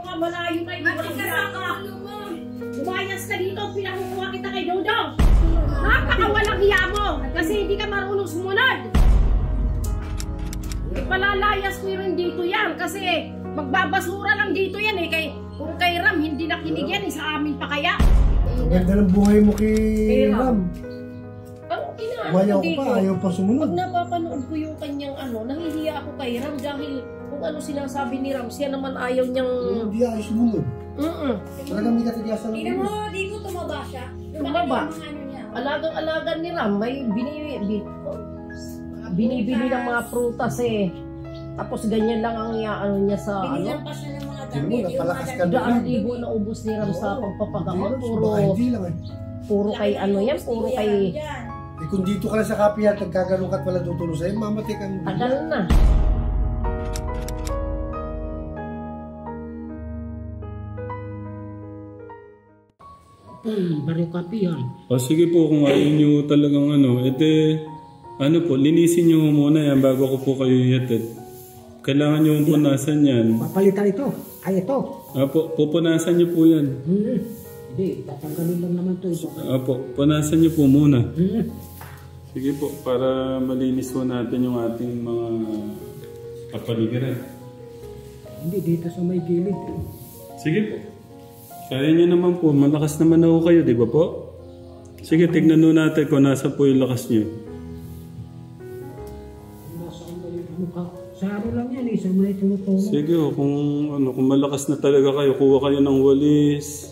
ka, malayo na hindi ka. Umayas ka dito, pinakukuha kita kay Dodong. Napakawalang hiya mo, kasi hindi ka marunong sumunod. Ipalalayas ko rin dito yan, kasi magbabasura lang dito yan eh. Kung kay Ram, hindi nakinig yan, sa amin pa kaya. Ang ganda ng buhay mo kay Ram. Anong inaano Ayaw dito? pa, ayaw pa sumunod. Pag napapanood ko yung kanyang nahihiya ako kay Ram dahil kung ano sinasabi ni Ram, siya naman ayaw niyang... Hindi ayaw sumunod. Talagang may katigasan ng Tingnan mo, di ko tumaba siya. Tumaba? Alagang-alaga ni Ram, may binibili ng mga prutas eh. Tapos ganyan lang ang niya sa Binilang pa siya ng mga Tingnan mo, napalakas ka na. 2,000 na ubos ni Ram sa pagpapagamot. Hindi lang eh. Puro kay yan, puro kay... Eh kung dito ka lang sa kapihan, nagkagano'n ka at wala tutulong sa'yo, mamatay kang... Tagal na. Baryo kapihan. O sige po, kung ayaw nyo talagang linisin nyo muna yan bago ko po kayo yatid. Kailangan nyo punasan yan. Papalitan ito. Ay, ito. Apo, pupunasan nyo po yan. Hindi, tatanggalin lang naman ito. Apo, punasan nyo po muna. Sige po, para malinis po natin yung ating mga kapaligiran. Hindi, dito sa may gilid. Sige po. Kaya nyo naman po, malakas naman ako kayo, di ba po? Sige, tignan nun natin kung nasa po yung lakas nyo. Sa araw lang yan, isa mo na tumutulong. Sige, kung malakas na talaga kayo, kuha kayo ng walis.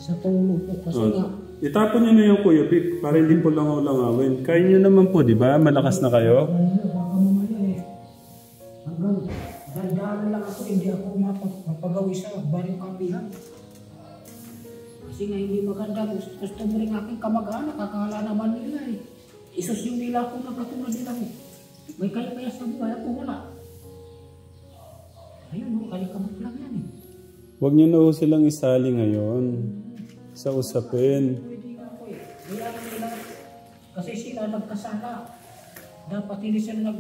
Sa tulong po kasi nga. Itapon nyo na yung Kuya Vic para hindi po langaw-langawin. Kaya nyo naman po, di ba? Malakas na kayo. Baka mamaya eh. Hanggang dandaan lang ako, hindi ako mapagawi sa baryong kapihan. Kasi nga hindi maganda. Gusto mo rin aking kamag-anak, akala naman nila eh. Isos yung nila ako na katulad nila eh. May kaya sa buhay ako wala. Ayun, kalikamot lang yan eh. Huwag nyo na ho silang isali ngayon sa usapin. Pwede nga po eh. Kaya nila, kasi sila nagkasala. Dapat hindi sila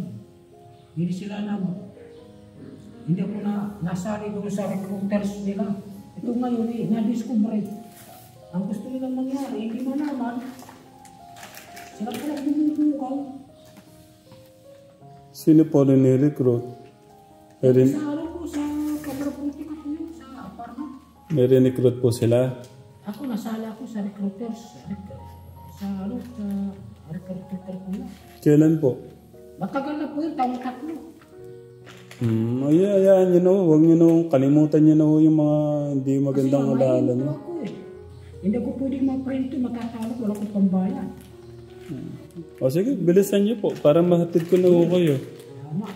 hindi ako nasali doon sa recruiters nila. Ito ngayon eh, na-discover. Ang gusto nilang mangyari, hindi malaman. Sila pala bumubukaw. Sino po rin ni-recruit? Sa araw ko, sa kabraputika ko yun, sa apartment. May recruit po sila? Ako, nasala ako sa recruiters. Sa recruiter ko yun. Kailan po? Matagal na po yun, taong 3. Ayan, huwag nyo na, kalimutan nyo na yung mga hindi magandang alaala nyo. Ako eh. Hindi ko pwedeng ma-print ito, matatawag, wala ko pambayan. O sige, bilisan nyo po, para mahatid ko na ho kayo. Tama.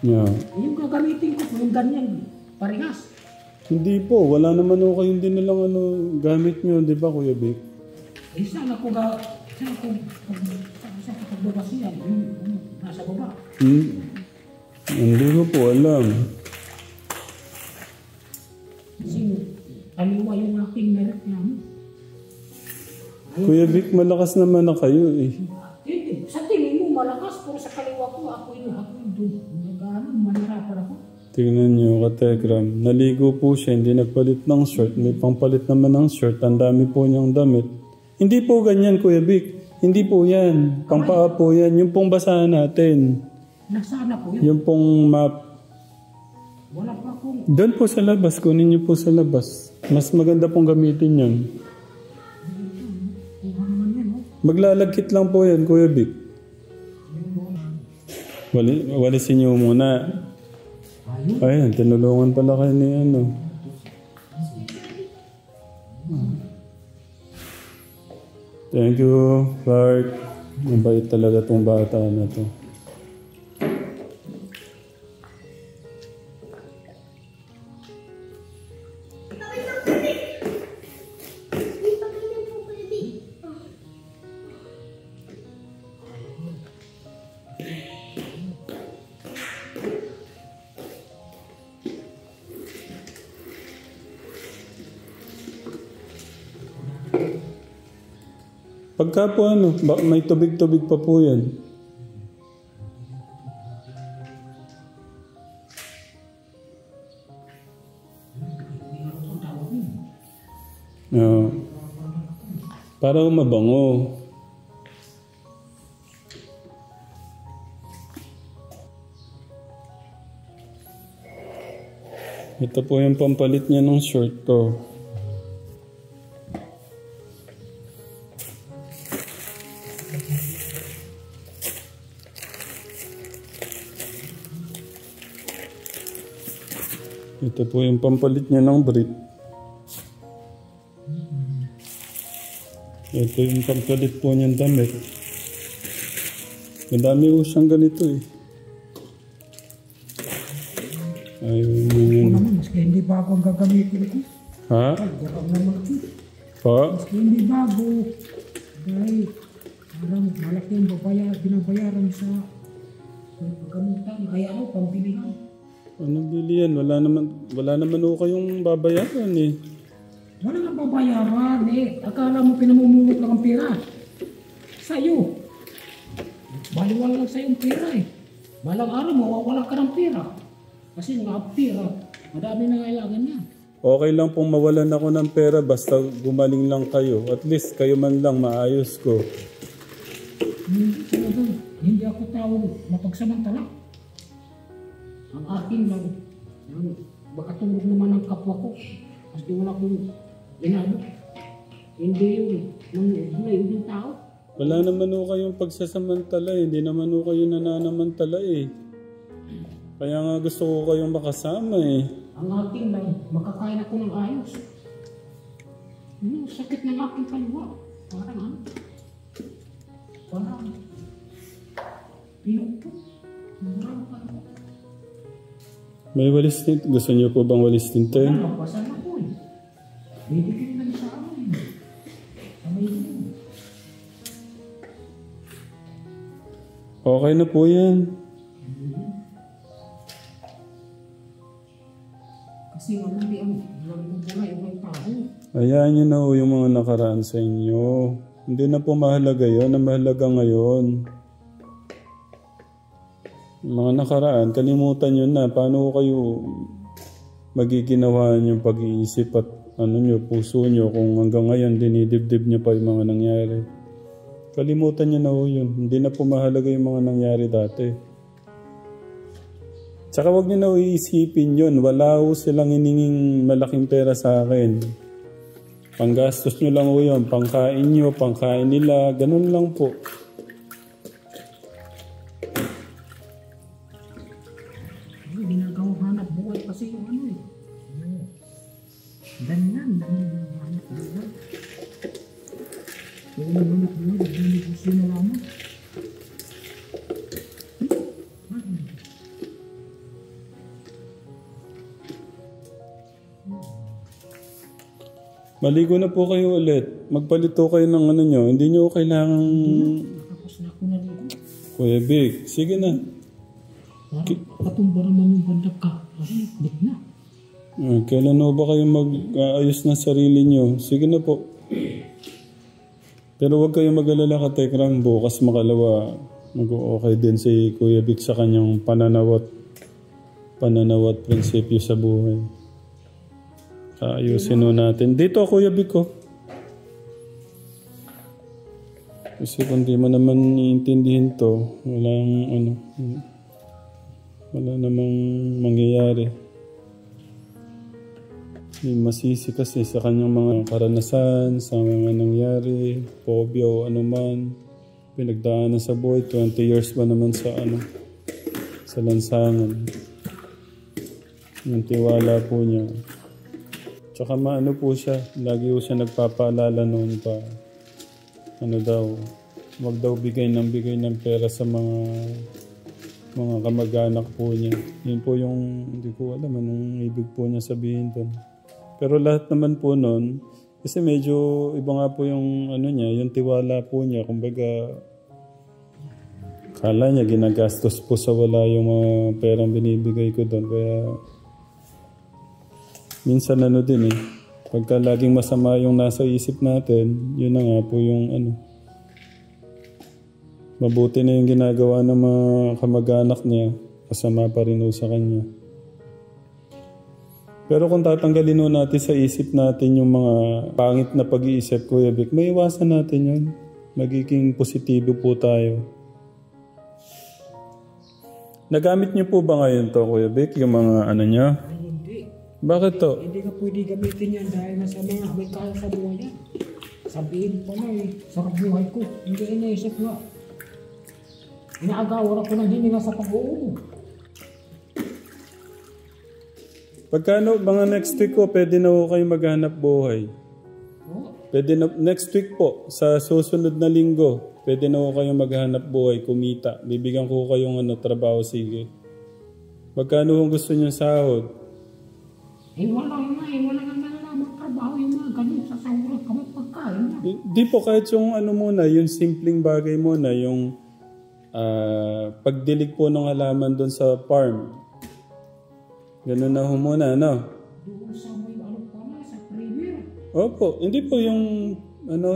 Yeah. Yung gagamitin ko po, yung ganyan, parehas. Hindi po, wala naman ho kayong dinilang gamit nyo, di ba Kuya Vic? Eh, saan ako pagbaba siya, yung nasa baba. Hindi ko po alam. Kasi kaliwa yung aking mereklamo. Kuya Vic, malakas naman na kayo eh. Hindi, sa tingin mo malakas, pero sa kaliwa ko, ako yung doon. Manirapan ako. Tingnan nyo, Katekram. Naligo po siya, hindi nagpalit ng shirt. May pangpalit naman ng shirt. Ang dami po niyang damit. Hindi po ganyan, Kuya Vic. Hindi po yan. Pampaa po yan. Yung pong basahan natin. Nasana po yun. Yung pong map. Wala pa akong... Doon po sa labas. Kunin niyo po sa labas. Mas maganda pong gamitin yun. Maglalagkit lang po yan, Kuya Vic. Walisin niyo muna. Ayan, tinulungan pala kayo ni Thank you, Clark. Mabait talaga tong bata na to. Pagka po may tubig-tubig pa po yan. No. Para mabango. Ito po yung pampalit niya ng short to. Ito po yung pampalit niya ng brief. Ito yung pampalit po niyang damit. Madami po siyang ganito eh. Ayun yun. Naman, maski hindi bago ang gagamitin ko. Ha? Garang naman ko. Pa? Maski hindi bago. Dahil parang malaki ang binabayaran sa gamutan. Kaya ano, pambilihan. Anong bili yan? Wala naman o kayong babayaran eh. Wala nang babayaran eh. Akala mo pinamumulot lang ang pera. Sa'yo. Baliwala lang sa'yo ang pera eh. Balang araw, mawawalan ka ng pera. Kasi nga pera, madami na kailangan yan. Okay lang pong mawalan ako ng pera basta gumaling lang kayo. At least kayo man lang maayos ko. Hindi talaga. Hindi ako tao mapagsamantala. Ang akin lang, makatulog naman ang kapwa ko. Kasi wala kong inano. Hindi yun. Hindi yung tao. Wala naman o kayong pagsasamantala eh. Hindi naman o kayo nananamantala eh. Kaya nga gusto ko kayong makasama eh. Ang akin lang, makakain ako ng ayos. Yung sakit ng aking kaliwa. Parang ano? Parang pinupok. Murang parang. May walis tint. Gusto niyo po bang walis tinte? Ano, pasan ako eh. Bibigyan lang sa akin. Kamay ko. Okay na po yan. Kasi hindi ang wala ibang tao. Hayaan niyo na po yung mga nakaraan sa inyo. Hindi na po mahalaga yun. Ang mahalaga ngayon. Mga nakaraan, kalimutan nyo na. Paano kayo magiginawa yung pag-iisip at puso nyo kung hanggang ngayon dinidibdib nyo pa yung mga nangyari. Kalimutan nyo na po yun. Hindi na po mahalaga yung mga nangyari dati. Tsaka wag nyo na iisipin yun. Wala po silang hininging malaking pera sa akin. Panggastos nyo lang po yun. Pangkain nyo, pangkain nila. Ganun lang po. Ginagawang hanap buhay kasi yung ano eh. Ganyan yung hanap buhay. Yung hanap buhay, hindi ko sinalaman. Maligo na po kayo ulit. Magpalito kayo ng nyo. Hindi nyo kailangan... Tapos na ako naligo. Kuya Vic, sige na. Parang katumba naman yung bandag ka. Kasi lit na. Kailan mo ba kayo mag-aayos ng sarili nyo? Sige na po. Pero huwag kayong mag-alala ka, Tekram. Bukas makalawa. Mag-okay din si Kuya Vic sa kanyang pananawat prinsipyo sa buhay. Ayusin mo natin. Dito, Kuya Vic ko. Kasi kung di mo naman iintindihin to, wala namang mangyayari. Masisi kasi sa kanyang mga karanasan, sa mga nangyari, phobia o anuman, pinagdaanan sa buhay, 20 years ba naman sa lansangan. Yung tiwala po niya. Tsaka maano po siya, lagi po siya nagpapaalala noon pa, wag daw bigay ng pera sa mga kamag-anak po niya. Yun po yung, hindi ko alam anong ibig po niya sabihin doon. Pero lahat naman po noon, kasi medyo iba nga po yung yung tiwala po niya, kumbaga, kala niya ginagastos po sa wala yung mga perang binibigay ko doon, kaya minsan din pagka laging masama yung nasa isip natin, yun na nga po yung mabuti na yung ginagawa ng mga kamag-anak niya, masama pa rin sa kanya. Pero kung tatanggalin ho natin sa isip natin yung mga pangit na pag-iisip, Kuya Vic, may iwasan natin yun. Magiging positibo po tayo. Nagamit niyo po ba ngayon to, Kuya Vic, yung mga ano niyo? Ay, hindi. Bakit to? Hindi ka pwede gamitin yan dahil nasa mga may kaya sa buhay yan. Sabihin pa na eh, sarap buhay ko. Hindi iniisip nga. Inaagawan ako ng hininga sa pag-uulog. Pagkano, mga next week ko, pwede na ho kayo maghanap buhay. Oh, Pwede na, next week po, sa susunod na linggo, pwede na ho kayo maghanap buhay, kumita. Bibigyan ko kayong trabaho, sige. Pagkano ho gusto niyo sahod? wala nga nalalamang trabaho yung mga ganun sa sahurang kamot pagkain na. Di po, kahit yung muna, yung simpleng bagay muna, yung pagdilig po ng halaman doon sa farm. Ganun na ho muna, no? Doon sa may pa na, sa premier. Opo, hindi po yung,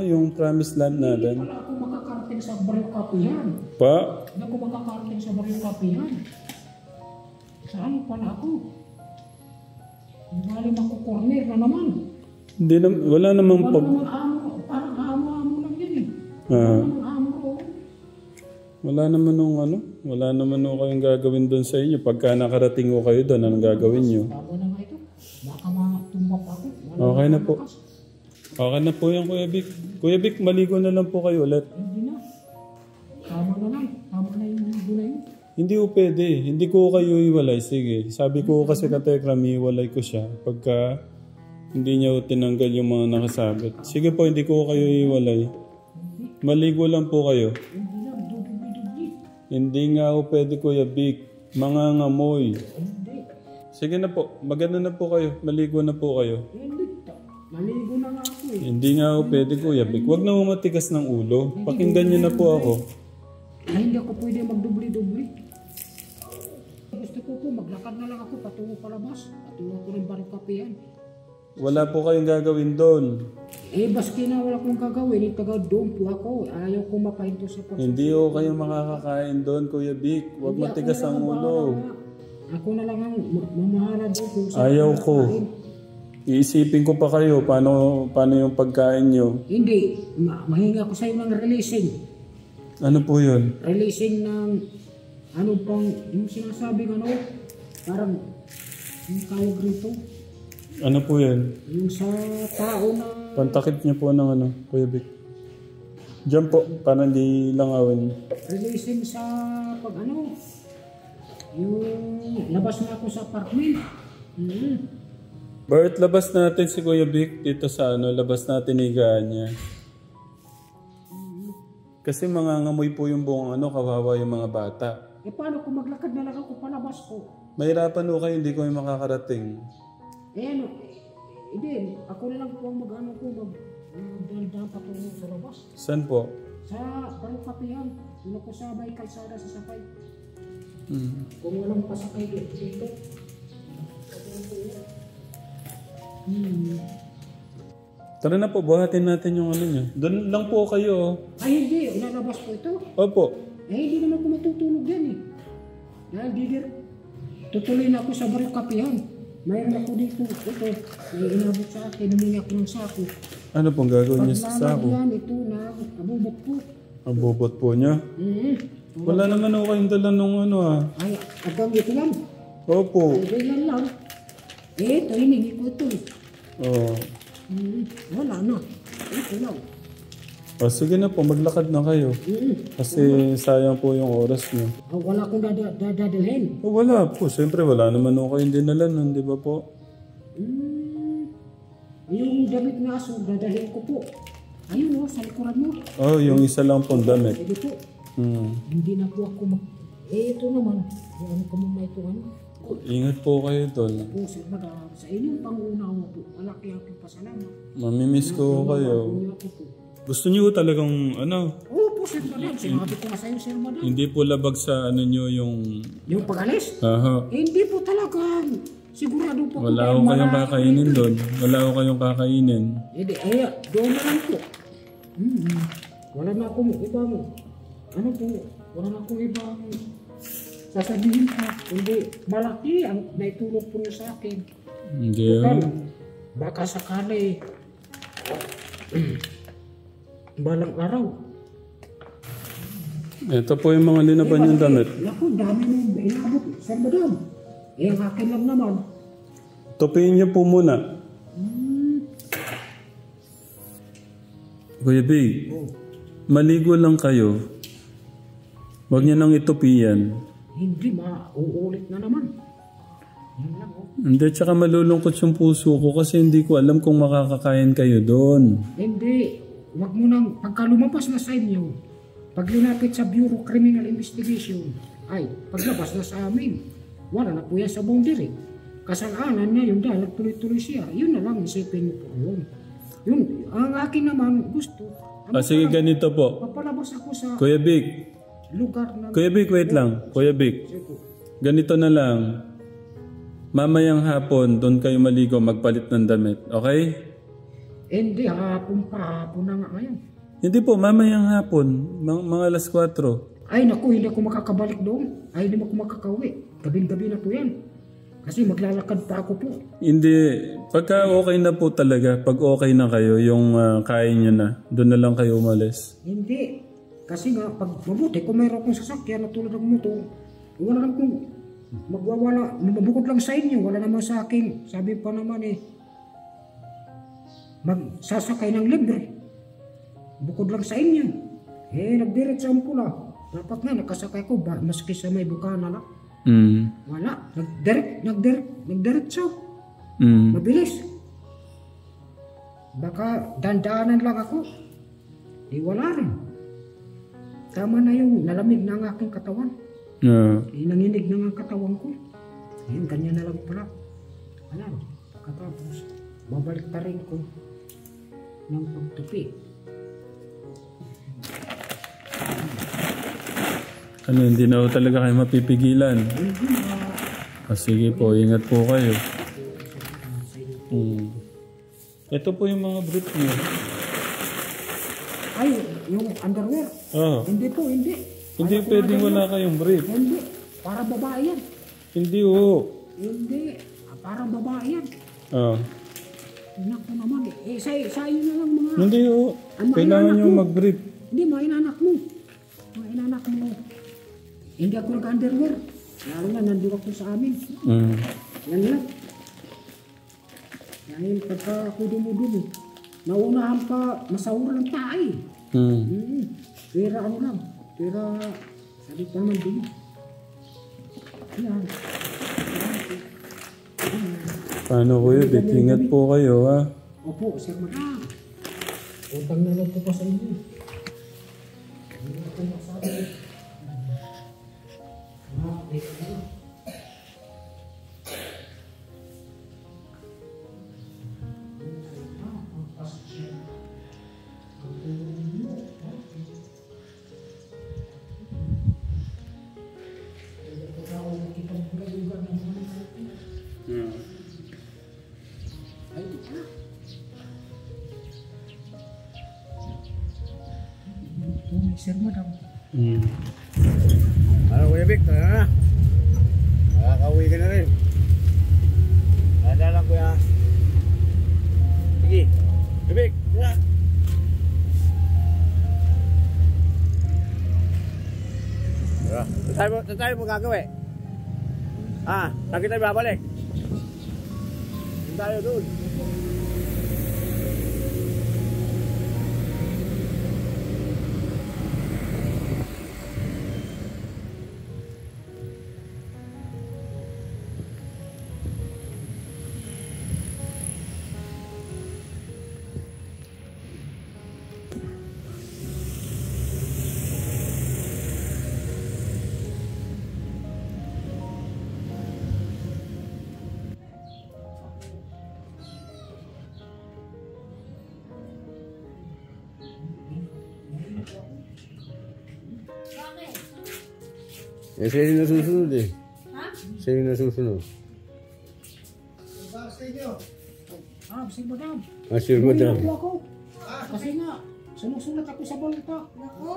yung promised land natin. Wala ako makakarating sa baril kapihan. Pa? Hindi ako makakarating sa baril kapihan. Saan pala ako? Bali makukorner na naman. Hindi na, wala namang Wala naman amo, parang amo lang yun eh. Wala naman amo ko. Wala naman nung kayong gagawin doon sa inyo. Pagka nakarating ko kayo doon, anong gagawin nyo? Tama na nga ito. Baka matumba pa ako. Okay na po. Okay na po yan, Kuya Vic. Kuya Vic, maligo na lang po kayo ulit. Hindi na. Tama na lang. Tama na yung ligo na yun. Hindi po pwede. Hindi ko kayo iwalay. Sige. Sabi ko kasi katekram, iwalay ko siya. Pagka hindi niya tinanggal yung mga nakasabit. Sige po, hindi ko kayo iwalay. Maligo lang po kayo. Hindi na. Dubli-dubli. Hindi nga po pwede, Kuya Vic. Mga ngamoy. Hindi. Sige na po. Maganda na po kayo. Maligo na po kayo. Hindi. Maligo na nga ako eh. Hindi nga po pwede, Kuya Vic. Huwag na matigas ng ulo. Pakinggan niyo na po ako. Ay, hindi ako pwede magdubli-dubli. Gusto ko po, maglakad na lang ako patungo palabas. Patungo ko rin barang kapihan. Wala po kayong gagawin doon. Eh, baski na wala kong gagawin. Taga doon po ako. Ayaw ko mapahinto sa pagsusunod. Hindi po kayo makakakain doon, Kuya Vic. Huwag Hindi, matigas ako na ang lang ulo. bahala. Ako na lang ang mamahala doon. Kung saan Ayaw ako ko. kakain. Iisipin ko pa kayo paano yung pagkain nyo. Hindi. Mahinga ko sa'yo ng releasing. Ano po yun? Releasing ng ano pang, yung sinasabing parang, yung tawag rito, Ano po yun? yung sa tao na, Pantakip niyo po ng Kuya Vic. Diyan po, para hindi langawin. releasing sa pag yung labas na ako sa apartment. Bart, labas natin si Kuya Vic dito sa labas natin higaan niya. Kasi mangangamoy po yung buong kawawa yung mga bata. Eh paano kung maglakad na lang ako palabas ko? Mahirapan po kayo, hindi ko yung makakarating. Eh hindi, ako na lang po ang magdaldaan patungo sa labas. Saan po? Sa Barukapihan, doon ako sa may kalsada sa Sakay. Hmm. Kung walang pasakay dito. Tara na po, buhatin natin yung niyo. Doon lang po kayo. Ay hindi, lalabas po ito. Opo. Eh hindi naman ako matutulog yan eh. Dahil tutuloy na ako sa Barukapihan. Mayroon ako dito, ito, may inabot sa akin, humingi ako ng sako. Ano pong gagawin niyo sa sako? Paglaman yan, ito na, abubot ko. Ang bubot po niya? Wala naman ako kayong dala nung Ay, hanggang ito lang. Opo. Ay, ganyan lang. Eh, ito, hiningi ko ito. Oh. Wala na. Ito lang. O sige na po, maglakad na kayo. Kasi sayang po yung oras niyo. Wala akong dadalhin. O wala po, siyempre wala naman ako kayong dinala nun, di ba po? Yung damit na aso, dadalhin ko po. Ayun sa likuran mo. Oh, yung isa lang pong damit. Pwede po. Hindi na po ako Eh, ito naman. Ano ko muna ito, Ingat po kayo doon. Po, Sir Madam, sa inyong pangunawa po, malaki-laki pasalamat. Mamimiss ko kayo. Wala po po. Gusto niyo talagang Oo po, Sir Madam. Sinabi ko na sa'yo, Sir Madam. hindi po labag sa niyo yung... Yung pag-alis? Aha. Hindi po talaga. Sigurado po. Wala ko kayong kakainin doon. Wala ko kayong kakainin. Hindi, doon na lang po. Wala na akong ibang, wala na akong ibang sasabihin pa. Hindi, malaki ang naitulog po niyo sa akin. Hindi. Total, baka sakali balang araw. Ito po yung mga linaban yung damit. Naku, dami mo inabot, Sir Madam. Eh, ang akin lang naman. Tupiin niyo po muna. Kuya Big, maligo lang kayo. Huwag niyo nang itupian. Hindi, mauulit na naman. Yan lang, oh. Hindi, tsaka malulungkot yung puso ko kasi hindi ko alam kung makakakain kayo doon. Hindi, wag mo nang, pagka lumabas na sa inyo, pag linapit sa Bureau Criminal Investigation, ay, paglabas na sa amin, wala na po yan sa boundary. Kasalanan na yun dahil nagtuloy-tuloy siya. Yun na lang, isipin mo po yun. Yun, ang akin naman gusto. Sige, ganito po. Papalabas ako sa Kuya Big, lugar na... Kuya Big, wait lang. Kuya Big, ganito na lang. Mamayang hapon, doon kayo maligo, magpalit ng damit. Okay? Hindi, hapon na nga ngayon. Hindi po, mamayang hapon. Mga alas 4. Ay naku, hindi ako makakabalik doon. Ay hindi ako makakauwi. Gabing-gabi na po yan. Kasi maglalakad pa ako po. Hindi. Pagka okay na po talaga, pag okay na kayo, yung kain nyo na, doon na lang kayo umalis. Hindi. Kasi nga, pag mabuti, kung mayroon akong sasakyan na tulad ng motor, wala lang kung magwawala, mabukod lang sa inyo, wala naman sa akin. Sabi pa naman magsasakay ng libre. Bukod lang sa inyo. Nagdiretso ang pula. Dapat nga, nakasakay ko, maski sa may bukana lang. Wala. Nagdiretso. Mabilis. Baka dandaanan lang ako. Di wala rin. Tama na yung nalamig na ang aking katawan. Nanginig na ang katawan ko. Ayun, ganyan na lang pala. Alam, katapos, babalik pa rin ko ng pagtupi. Ano, hindi na po talaga kayo mapipigilan. Sige po, ingat po kayo. Ito po yung mga brief niyo. Ay, yung underwear. Hindi po, hindi. Hindi pwedeng wala kayong brief. Hindi, para babae yan. Hindi ho. Hindi, para babae yan. Anak ko naman sa'yo na lang mga... Hindi ho. Kailangan nyo mag-brief. Hindi, mga inanak mo. Mga inanak mo. Hindi ako nag-underwear. Lalo na, nandun ako sa amin. Yan lang. Dahil pagka ako dumudumi, naunahan pa masawar ng tae. Pera ano lang. Pera, sabi pa naman din. Yan. Paano kuya? Ingat po kayo ha. Opo, Sir Madam. Utang na lang po pa sa inyo. Hindi ako masabi. Sir Madam. Ano Kuya Vic, tara na. Makakauwi ka na rin. Tanda lang Kuya. Sige, Kuya Vic, tara. Tara. Saan tayo mo gagawin? Saan kita babalik? Saan tayo doon? Siya yung nasusunod eh. Ha? Siya yung nasusunod. Sir Madam. Sir Madam. Ako. Kasi nga, Sumusulat ako sa balita. Naku,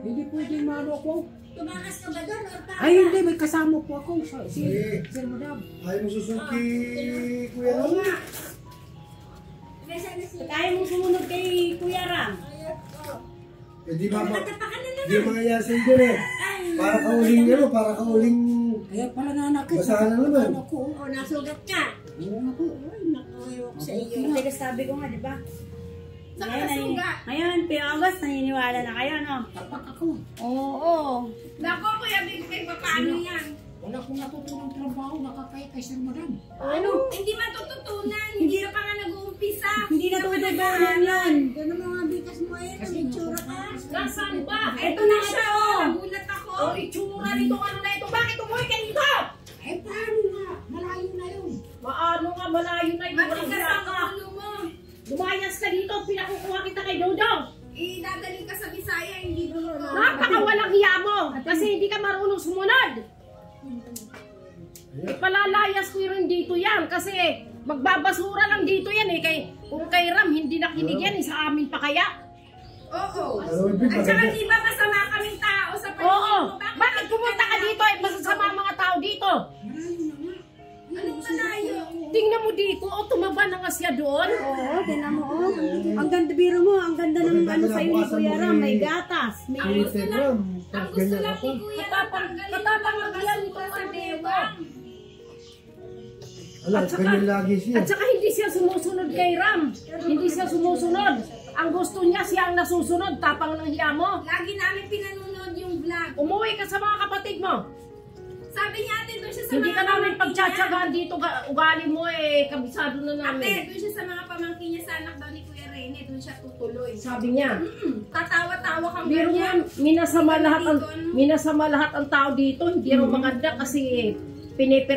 Hindi pwedeng maano ako. tumakas ka ba doon? Or tama? Ay hindi, may kasama po ako. Sir Madam. Ayaw mo susuki, Kuya Ram? Nasaan na siya? Kaya mong sumunod kay Kuya Ram. Eh di ba Natapakan na naman. di mangyayari dyan eh. Para kauling ano, para kauling Kaya pala nanakit. basahan na naman. Ano ko? O, nasugat ka. Oo nga po. Ay, naku, ayoko sa iyo. Kasi sabi ko nga, di ba? Saka nasugat. Ngayon, August, naniniwala na kayo, no? Tapak ako. Oo. Naku, Kuya Big, paano yan? Wala akong natutunang trabaho. Nakakaya kay Sir Madam. Ano? Hindi matututunan. Hindi ka pa nga nag-uumpisa. Hindi natututunan yan. Ganun mga bigas mo eh. Kasi itsura ka. Nasaan ba? Ito na siya, oh. Nagulat ako. Oh, itsura nito ano na ito. Bakit umuwi ka dito? Eh paano nga? Malayo na yun. Maano nga, malayo na yun. Walang Matigas hirap ang ka. ulo mo. Lumayas ka dito, pinakukuha kita kay Dodong. Idadaling ka sa Bisaya, hindi doon. Napakawalang hiya mo. Kasi hindi ka marunong sumunod. Ipalalayas ko rin dito yan. Kasi magbabasura lang dito yan eh. Kung kay Ram, hindi nakinig yan eh. Sa amin pa kaya? Oo. Alam mo, Big, At saka maganda. di ba masama kaming tao sa Oo. paligid mo? Bakit pumunta ka dito eh? Masasama ang mga tao dito. Anong malayo? Tingnan mo dito. O, tumaba na nga siya doon. Oo, tinan mo, oh. Ang ganda, biro mo, ang ganda ng ano sa'yo ni Kuya Ram, may gatas. May Ang gusto Sir lang, Ram, ang tapos gusto ganyan lang ka ni pa. Kuya Katapang lang yan ito sa Dewang. Alam, ganyan lagi siya. At saka hindi siya sumusunod kay Ram. Hindi siya sumusunod. Ang gusto niya siya ang nasusunod. Tapang ng hiya mo. Lagi namin pinanonood yung vlog. Umuwi ka sa mga kapatid mo. Sabi niya ate, doon siya sa Hindi mga ka namin pamangkin niya. pagtsatsagaan dito. Ugali mo eh. Kabisado na Ate, namin. doon siya sa mga pamangkin niya sa anak daw ni Kuya Rene. Doon siya tutuloy. Sabi niya. Tatawa-tawa kang Biro mo, ganyan. minasama lahat ang tao dito. Hindi raw maganda kasi binenta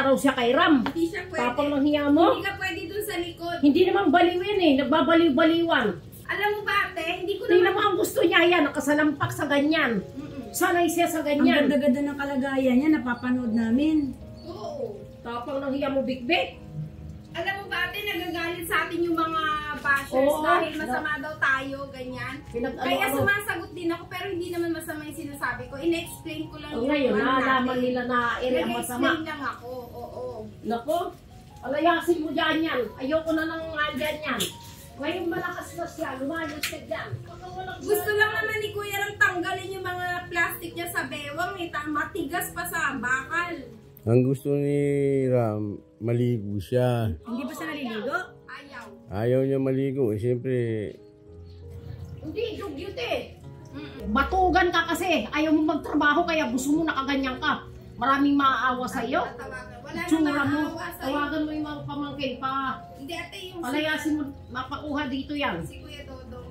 raw siya kay Ram. Hindi siya pwede. Tapang ng hiya mo. Hindi ka pwede doon sa likod. Hindi naman baliw yan eh. Nagbabaliw-baliwan. Alam mo ba ate, hindi ko Tingnan naman... mo ang gusto niya yan. Nakasalampak sa ganyan. Sanay siya sa Ang ganyan. ganda-ganda ng kalagayan niya, napapanood namin. Oo. Tapang ng hiya mo, Big-Big. Alam mo ba ate, nagagalit sa atin yung mga bashers Oo. dahil masama daw tayo, ganyan. Kaya Ano-ano. sumasagot din ako pero hindi naman masama yung sinasabi ko. In-explain ko lang Ngayon, ano nalaman natin. nila na ere ang masama. Nag-explain lang ako, oo. Nako, alayasin mo dyan yan. Ayoko na nang andyan yan. Ngayon malakas na siya, lumayas ka dyan. Gusto lang naman ni Kuya Ram tanggalin yung mga plastic niya sa bewang. Matigas pa sa bakal. Ang gusto ni Ram, maligo siya. Hindi ba siya naliligo? Ayaw. Ayaw niya maligo. Eh, siyempre, Hindi, dugyot eh. Batugan ka kasi. Ayaw mo magtrabaho kaya gusto mo nakaganyan ka. Maraming maaawa sa'yo. Tatawagan. Wala Tsura na mo. maawa sa'yo. Tawagan mo yung mga pamangkin pa. Hindi ate, yung Palayasin mo, mapakuha dito yan. si Kuya Dodong.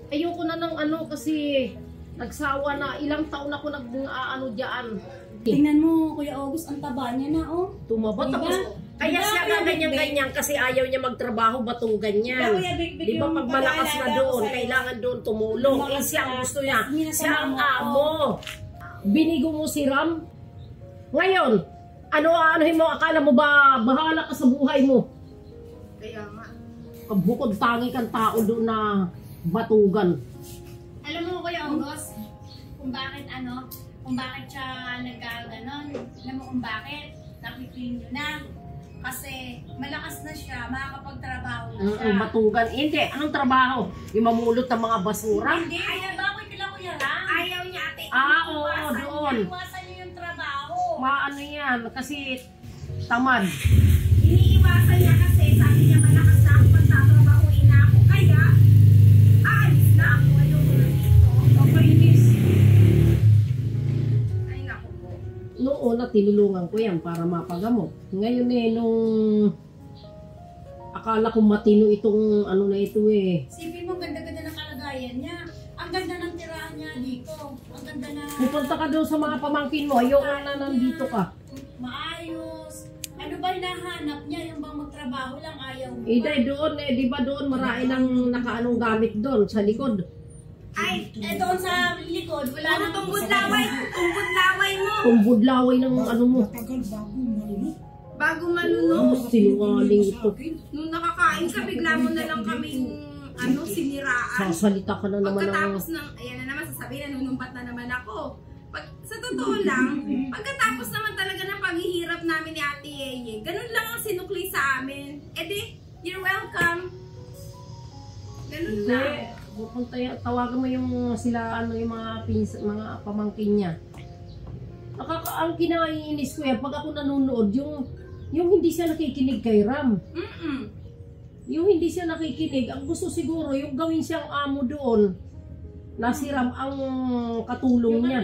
Ayoko na ng ano kasi nagsawa na. Ilang taon ako nag-ano dyan. Tingnan mo, Kuya August, ang taba niya na, oh. Tumaba Diba? tapos. Kaya Diba, siya Kuya na ganyan-ganyan kasi ayaw niya magtrabaho batugan Diba, yan. Kuya Big-Big, Di ba yung pag malakas na pag-aalaga ko doon, sa'yo? kailangan doon tumulong. Eh Lumakas siya ang ka. gusto niya. Minasama Siya ang mo ako. amo. Binigo mo si Ram. Ngayon, ano-anohin mo, akala mo ba bahala ka sa buhay mo? Kaya nga. Bukod tangi kang tao doon na batugan. Alam mo, Kuya August, kung bakit kung bakit siya nagkaganon, alam mo kung bakit, nakikling nyo na. Kasi malakas na siya, makakapagtrabaho na siya. Batugan. Hindi, anong trabaho? Yung mamulot ng mga basura? Hindi, ayaw ba ako kila Kuya Ram? Ayaw niya ate. Oo, Iwasan doon. Iwasan niyo yung trabaho. Maano yan, kasi tamad. Iniiwasan niya kasi sabi niya malakas na ako pagtatrabahuin na ako. Kaya, aalis na ako. Ayoko na dito. Kapainis. Ay naku po. Noon na tinulungan ko yan para mapagamot. Ngayon eh, nung akala ko matino itong ano na ito eh. Sipin mo, ganda-ganda ng kalagayan niya. Ang ganda ng tirahan niya dito. Ang ganda na Pupunta ka doon sa mga pamangkin mo, ayoko na nandito ka. maayos. Ano ba hinahanap niya? Yung bang magtrabaho lang ayaw mo? Dahil doon eh, di ba doon marami ng nakaanong gamit doon sa likod. Ay, doon sa likod, wala Puro nang tumbod laway. Tumbod laway mo. Kumbud laway ng ano mo. Matagal bago malunok. Bago malunod. Oh, sinungaling ito. Nung nakakain ka, bigla mo na lang kaming siniraan. Sasalita ka na naman ng... Pagkatapos ng, ayan na naman, sasabihin, nanunumbat na naman ako. Sa totoo lang, pagkatapos naman talaga ng paghihirap namin ni Ate Yeye, ganun lang ang sinukli sa amin. E di, you're welcome. Ganun lang. Tawagan mo yung sila, yung mga pamangkin niya. Ang kinaiinis ko yan, pag ako nanonood, yung hindi siya nakikinig kay Ram. Yung hindi siya nakikinig, ang gusto siguro, yung gawin siyang amo doon, na si Ram ang katulong niya.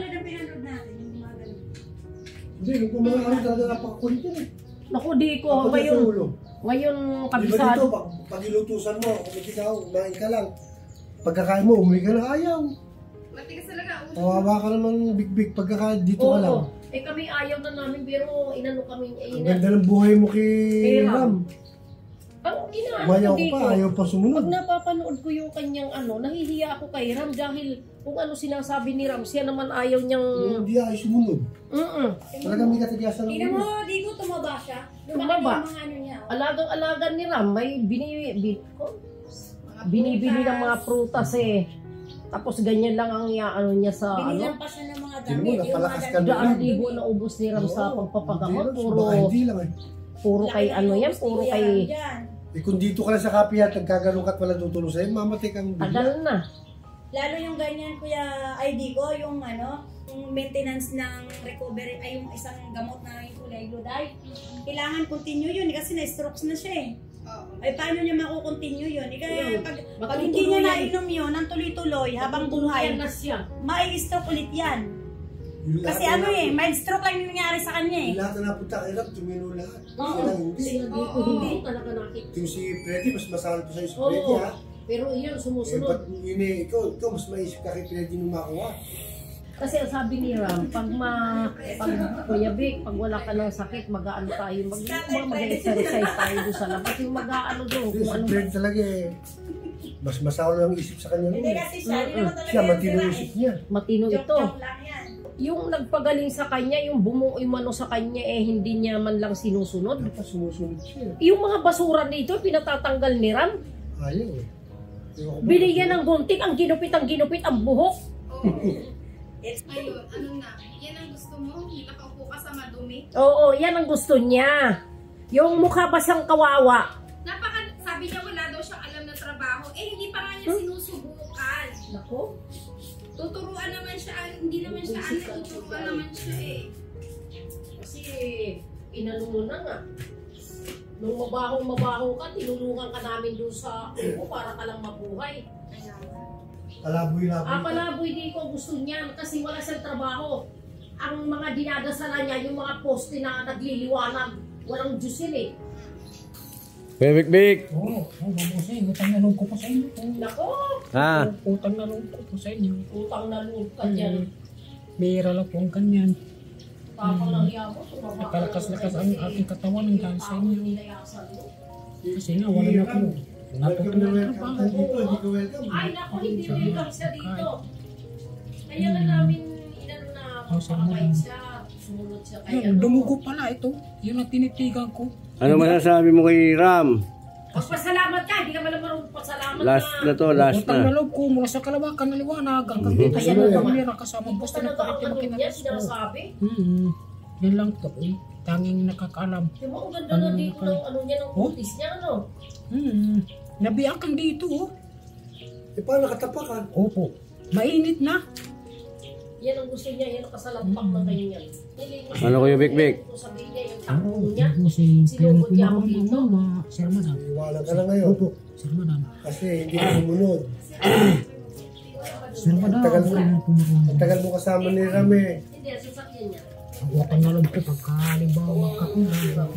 Hindi, kung mga ano talaga napakakulit yan eh. Naku, di ko, ngayon kabisado. Di ba dito, pag ilutusan mo, kumiti ka, umain ka lang. Pagkakain mo, umuwi ka na, ayaw. Matigas talaga. Kawawa ka naman big pagkakain, dito ka lang. Eh kami ayaw na namin, pero inano kami. Ang ganda ng buhay mo kay Ram. Ang Umayaw ko pa, ayaw pa sumunod. Pag napapanood ko yung kanyang nahihiya ako kay Ram dahil kung ano sinasabi ni Ram, siya naman ayaw niyang... Hindi ayaw sumunod. Talagang may katigasan ng Tingnan mo, di ko tumaba siya. Tumaba. Mga ano niya. Alagang-alagan ni Ram, may binibili ng mga prutas eh. Tapos ganyan lang ang niya sa Binilang pa siya ng mga Sino mo, damit. napalakas ka na. Daan libo na ubos ni Ram sa pagpapagamot. Hindi lang eh. Puro kay puro kay... Eh kung dito ka lang sa kapihan, nagkagalong ka at wala tutulong sa'yo, mamatay kang bigla. Tagal na. Lalo yung ganyan, Kuya ID ko, yung yung maintenance ng recovery, ay yung isang gamot na yung kulay gluday. Kailangan continue yun kasi na-strokes na siya eh. Ay paano niya makukontinue yun? Kaya pag hindi niya nainom yun, ang tuloy-tuloy habang buhay, mai-stroke ulit yan. Kasi mild stroke lang yung nangyari sa kanya eh. Lahat na napunta kay Ram, tumino lahat. Hindi talaga nakita. Yung si Freddy, mas masakal pa sa'yo si Freddy ha. Pero iyon, sumusunod. Ba't ikaw mas maisip ka kay Freddy nung makuha. Kasi ang sabi ni Ram, pag Kuya Vic, pag wala ka ng sakit, mag-aano tayo, mag-exercise tayo doon sa labas. Yung mag-aano doon. Si Freddy talaga eh, mas masakal lang isip sa kanya. Hindi kasi siya, hindi naman talaga siya, matino isip niya. Matino ito. Joke lang yan. Yung nagpagaling sa kanya, yung bumuo sa kanya hindi niya man lang sinusunod. Dapat sumusunod siya. Yung mga basura dito, pinatatanggal ni Ram. Ayaw eh. Binigyan ng gunting, ang ginupit ang buhok. Ayun, yan ang gusto mo? Nakaupo ka sa madumi? Oo, yan ang gusto niya. Yung mukha basang kawawa. Sabi niya wala daw siyang alam na trabaho. Hindi pa nga niya sinusubukan. Nako. Tuturuan naman siya, hindi naman siya tuturuan naman siya eh. Kasi inano mo na nga. Nung mabaho ka, tinulungan ka namin doon sa para ka lang mabuhay. Palaboy-laboy. Palaboy di ko gusto niyan kasi wala siyang trabaho. Ang mga dinadasalan niya, yung mga poste na nagliliwanag, walang Diyos yun eh. Bik. Oo, babusin. Utang na loob ko po sa inyo. Nako! Ha? Utang na loob ko po sa inyo. Utang na loob ka dyan. Bira lang po ang ganyan. Tapang lang hiya mo, tumaba. Nakalakas-lakas ang aking katawan ng dahil sa inyo. Nilayasan mo. Kasi nga, wala na po. Welcome na welcome ka dito, hindi ka welcome. Ay, naku, hindi welcome siya dito. Kaya nga namin inano na magpapakait siya, sumunod siya. Dumugo pala ito. Yun ang tinitigan ko. Ano masasabi mo kay Ram? Magpasalamat ka, hindi ka man marunong pasalamat Last na to, last Utang na na. loob ko mula sa Kalawakan na liwanag. Hanggang dito sa mga pamilya na kasama Hindi po ko sa talaga ang nagpalit ano yung niya, makinatas ko. sinasabi. Yan lang to eh. Tanging nakakaalam. Di ba, ang ganda na dito ng ano niya, ng kutis niya, ano? Nabiyak kang dito oh. Eh paano nakatapakan? Opo. Mainit na. Yan ang gusto niya, yan ang kasalampak na ganyan. Ano Kuya Bik? Sabihin niya yung takbo niya, Kasi sinugod niya ako dito. Sir Madam. Iwanan ka na ngayon. Opo. Sir Madam. Kasi hindi ka sumunod. Sir Madam. Ang tagal mo kasama ni Ram eh. Hindi, sasakyan niya. Ang utang na loob ko pagka halimbawa magkakulang.